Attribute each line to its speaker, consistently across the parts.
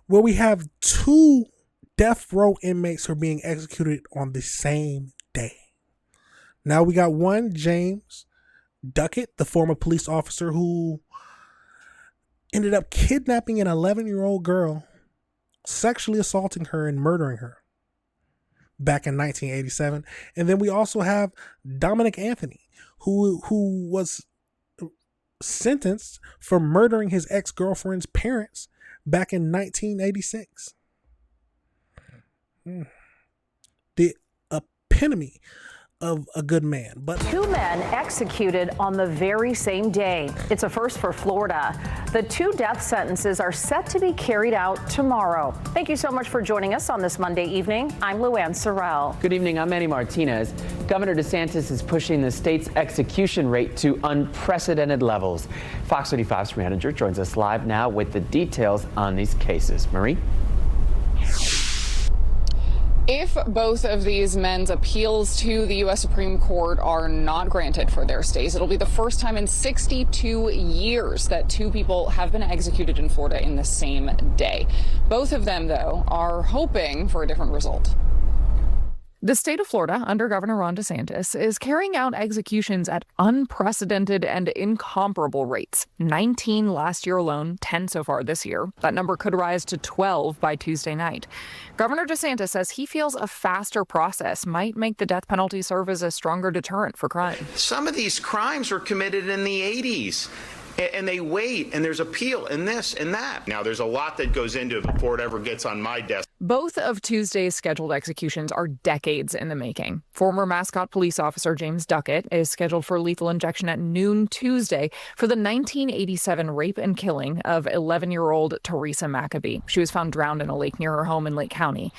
Speaker 1: where we have two death row inmates who are being executed on the same day. Now we got one, James Duckett, the former police officer who ended up kidnapping an 11-year-old girl, sexually assaulting her and murdering her back in 1987. And then we also have Dominic Anthony, who was sentenced for murdering his ex-girlfriend's parents back in 1986. The epitome of a good man. But
Speaker 2: two men executed on the very same day. It's a first for Florida. The two death sentences are set to be carried out tomorrow. Thank you so much for joining us on this Monday evening. I'm Luann Sorrell.
Speaker 3: Good evening. I'm Manny Martinez. Governor DeSantis is pushing the state's execution rate to unprecedented levels. Fox 35's manager joins us live now with the details on these cases. Marie?
Speaker 4: If both of these men's appeals to the U.S. Supreme Court are not granted for their stays, it'll be the first time in 62 years that two people have been executed in Florida in the same day. Both of them, though, are hoping for a different result.
Speaker 5: The state of Florida, under Governor Ron DeSantis, is carrying out executions at unprecedented and incomparable rates. 19 last year alone, 10 so far this year. That number could rise to 12 by Tuesday night. Governor DeSantis says he feels a faster process might make the death penalty serve as a stronger deterrent for crime.
Speaker 6: Some of these crimes were committed in the 80s. And they wait, and there's appeal, and this and that. Now, there's a lot that goes into it before it ever gets on my desk.
Speaker 5: Both of Tuesday's scheduled executions are decades in the making. Former Mascot police officer James Duckett is scheduled for lethal injection at noon Tuesday for the 1987 rape and killing of 11-year-old Teresa Maccabee. She was found drowned in a lake near her home in Lake County.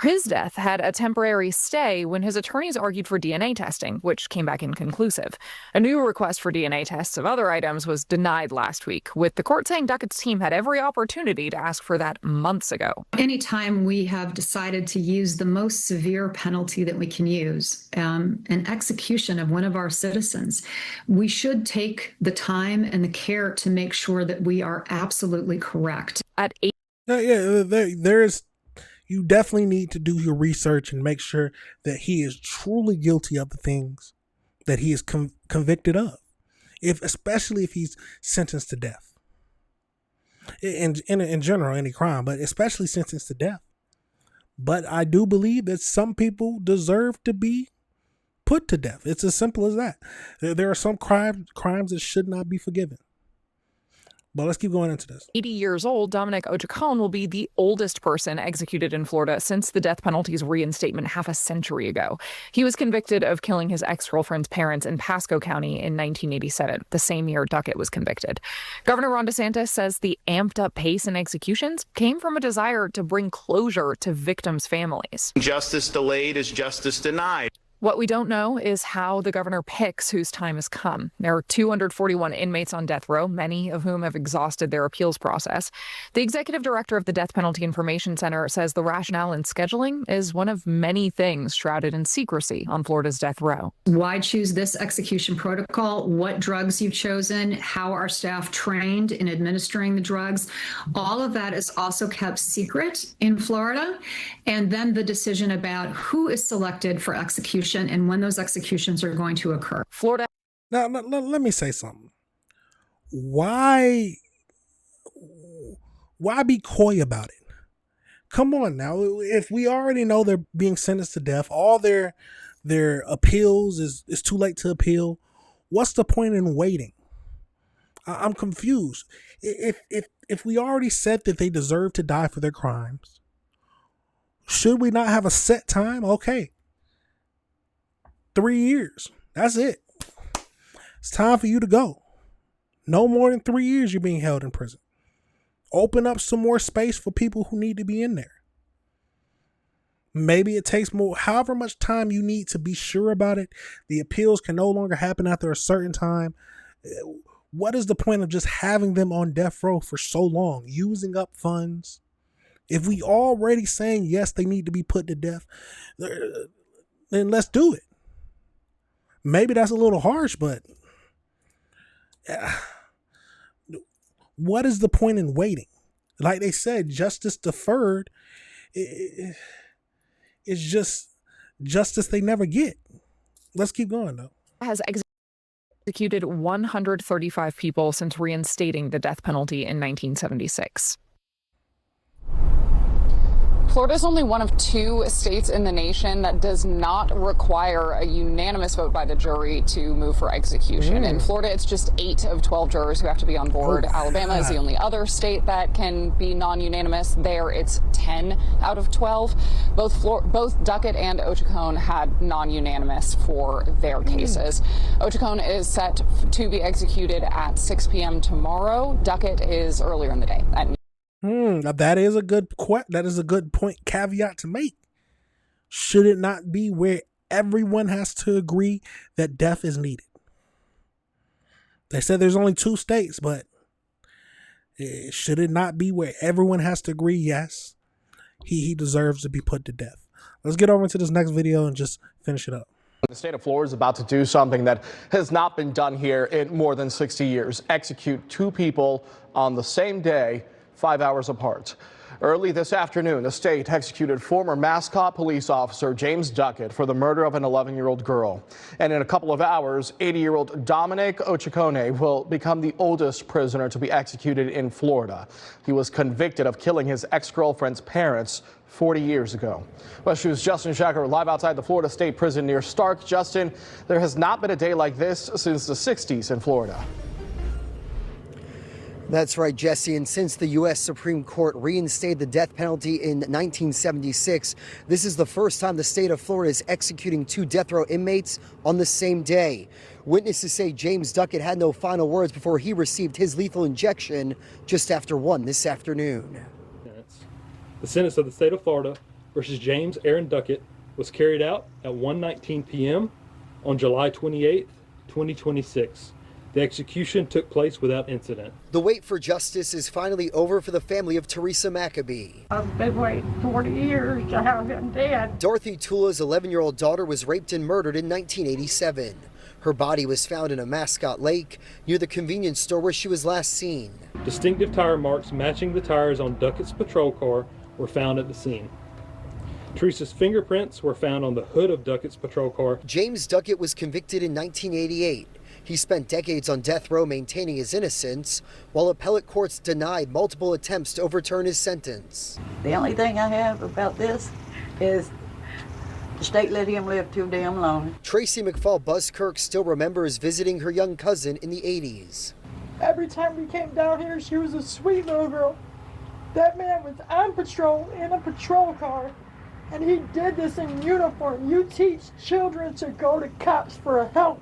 Speaker 5: His death had a temporary stay when his attorneys argued for DNA testing, which came back inconclusive. A new request for DNA tests of other items was denied last week, with the court saying Duckett's team had every opportunity to ask for that months ago.
Speaker 7: Anytime we have decided to use the most severe penalty that we can use, an execution of one of our citizens, we should take the time and the care to make sure that we are absolutely correct.
Speaker 5: At 8.
Speaker 1: There's you definitely need to do your research and make sure that he is truly guilty of the things that he is convicted of, especially if he's sentenced to death. In general, any crime, but especially sentenced to death. But I do believe that some people deserve to be put to death. It's as simple as that. There are some crimes that should not be forgiven. But let's keep going into this.
Speaker 5: 80 years old, Dominic Ojacone will be the oldest person executed in Florida since the death penalty's reinstatement half a century ago. He was convicted of killing his ex-girlfriend's parents in Pasco County in 1987, the same year Duckett was convicted. Governor Ron DeSantis says the amped-up pace in executions came from a desire to bring closure to victims' families.
Speaker 6: Justice delayed is justice denied.
Speaker 5: What we don't know is how the governor picks whose time has come. There are 241 inmates on death row, many of whom have exhausted their appeals process. The executive director of the Death Penalty Information Center says the rationale in scheduling is one of many things shrouded in secrecy on Florida's death row.
Speaker 7: Why choose this execution protocol? What drugs you've chosen? How are staff trained in administering the drugs? All of that is also kept secret in Florida. And then the decision about who is selected for execution and when those executions are going to occur.
Speaker 5: Florida.
Speaker 1: Now, let me say something. Why be coy about it? Come on now. If we already know they're being sentenced to death, all their appeals is too late to appeal. What's the point in waiting? I'm confused. If we already said that they deserve to die for their crimes, should we not have a set time? Okay. 3 years. That's it. It's time for you to go. No more than 3 years you're being held in prison. Open up some more space for people who need to be in there. Maybe it takes more, however much time you need to be sure about it. The appeals can no longer happen after a certain time. What is the point of just having them on death row for so long, using up funds? If we already saying, yes, they need to be put to death, then let's do it. Maybe that's a little harsh, but what is the point in waiting? Like they said, justice deferred is just justice they never get. Let's keep going, though.
Speaker 5: Has executed 135 people since reinstating the death penalty in 1976.
Speaker 4: Florida is only one of 2 states in the nation that does not require a unanimous vote by the jury to move for execution. In Florida, it's just 8 of 12 jurors who have to be on board. Alabama is the only other state that can be non-unanimous. There, it's 10 out of 12. Both Duckett and Ochakone had non-unanimous for their cases. Ochakone is set to be executed at 6 p.m. tomorrow. Duckett is earlier in the day at noon.
Speaker 1: That is a good point, caveat to make. Should it not be where everyone has to agree that death is needed? They said there's only 2 states, but should it not be where everyone has to agree? Yes, he deserves to be put to death. Let's get over into this next video and just finish it up.
Speaker 8: The state of Florida is about to do something that has not been done here in more than 60 years. Execute 2 people on the same day, 5 hours apart. Early this afternoon, the state executed former Mascot police officer James Duckett for the murder of an 11-year-old girl. And in a couple of hours, 80-year-old Dominic Ochakone will become the oldest prisoner to be executed in Florida. He was convicted of killing his ex-girlfriend's parents 40 years ago. West News' Justin Shacker live outside the Florida State Prison near Stark. Justin, there has not been a day like this since the 60s in Florida.
Speaker 9: That's right, Jesse. And since the U.S. Supreme Court reinstated the death penalty in 1976, this is the first time the state of Florida is executing 2 death row inmates on the same day. Witnesses say James Duckett had no final words before he received his lethal injection just after 1 this afternoon.
Speaker 10: The sentence of the state of Florida versus James Aaron Duckett was carried out at 1:19 p.m. on July 28, 2026. The execution took place without incident.
Speaker 9: The wait for justice is finally over for the family of Teresa Maccabee.
Speaker 11: I've been waiting 40 years to have him dead.
Speaker 9: Dorothy Tula's 11-year-old daughter was raped and murdered in 1987. Her body was found in a Mascot lake near the convenience store where she was last seen.
Speaker 10: Distinctive tire marks matching the tires on Duckett's patrol car were found at the scene. Teresa's fingerprints were found on the hood of Duckett's patrol car.
Speaker 9: James Duckett was convicted in 1988. He spent decades on death row maintaining his innocence, while appellate courts denied multiple attempts to overturn his sentence.
Speaker 11: The only thing I have about this is the state let him live too damn long.
Speaker 9: Tracy McFall Buskirk still remembers visiting her young cousin in the 80s.
Speaker 12: Every time we came down here, she was a sweet little girl. That man was on patrol in a patrol car, and he did this in uniform. You teach children to go to cops for help.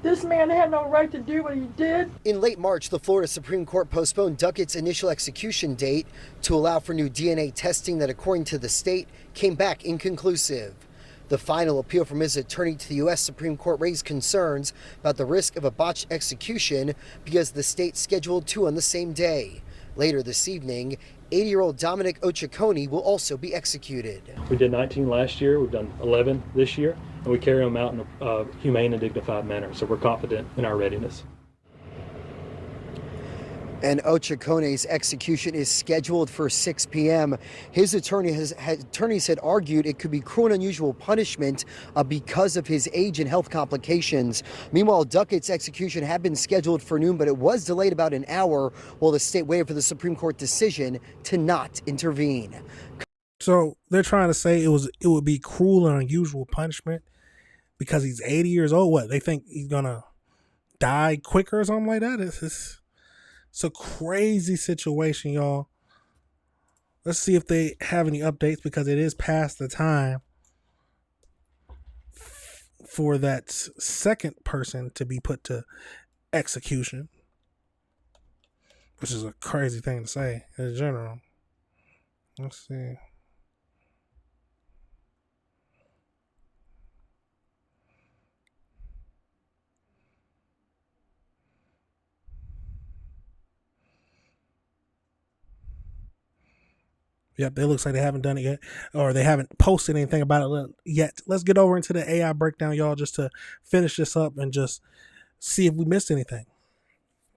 Speaker 12: This man had no right to do what he did.
Speaker 9: In late March, the Florida Supreme Court postponed Duckett's initial execution date to allow for new DNA testing that, according to the state, came back inconclusive. The final appeal from his attorney to the U.S. Supreme Court raised concerns about the risk of a botched execution because the state scheduled 2 on the same day. Later this evening, 80-year-old Dominic Ochakone will also be executed.
Speaker 10: We did 19 last year, we've done 11 this year, and we carry them out in a humane and dignified manner, so we're confident in our readiness.
Speaker 9: And Ochakone's execution is scheduled for 6 p.m. His attorneys had argued it could be cruel and unusual punishment because of his age and health complications. Meanwhile, Duckett's execution had been scheduled for noon, but it was delayed about an hour while the state waited for the Supreme Court decision to not intervene.
Speaker 1: So they're trying to say it would be cruel and unusual punishment because he's 80 years old. What, they think he's gonna die quicker or something like that? It's a crazy situation, y'all. Let's see if they have any updates because it is past the time for that second person to be put to execution, which is a crazy thing to say in general. Let's see. Yep, it looks like they haven't done it yet, or they haven't posted anything about it yet. Let's get over into the AI breakdown, y'all, just to finish this up and just see if we missed anything.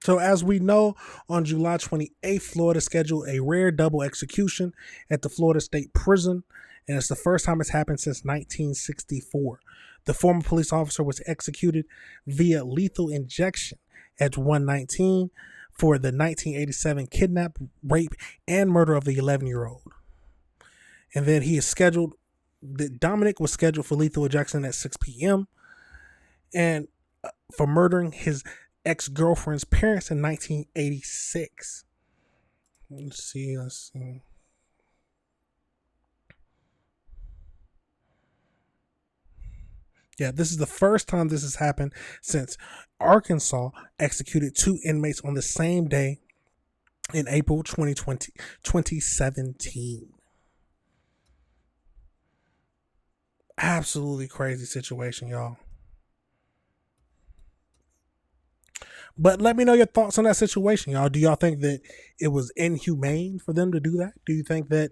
Speaker 1: So as we know, on July 28th, Florida scheduled a rare double execution at the Florida State Prison, and it's the first time it's happened since 1964. The former police officer was executed via lethal injection at 119 for the 1987 kidnap, rape, and murder of the 11-year-old. And then Dominic was scheduled for lethal injection at 6 p.m. and for murdering his ex-girlfriend's parents in 1986. Let's see. Yeah, this is the first time this has happened since Arkansas executed 2 inmates on the same day in April 2017. Absolutely crazy situation, y'all. But let me know your thoughts on that situation, y'all. Do y'all think that it was inhumane for them to do that? Do you think that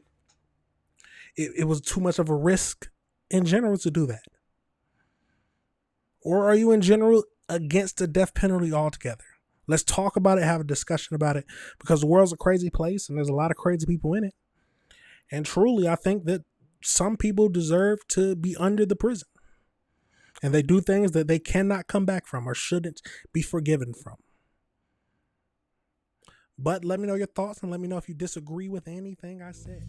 Speaker 1: it was too much of a risk in general to do that? Or are you in general against the death penalty altogether? Let's talk about it, have a discussion about it, because the world's a crazy place and there's a lot of crazy people in it. And truly, I think that some people deserve to be under the prison. And they do things that they cannot come back from or shouldn't be forgiven from. But let me know your thoughts and let me know if you disagree with anything I said.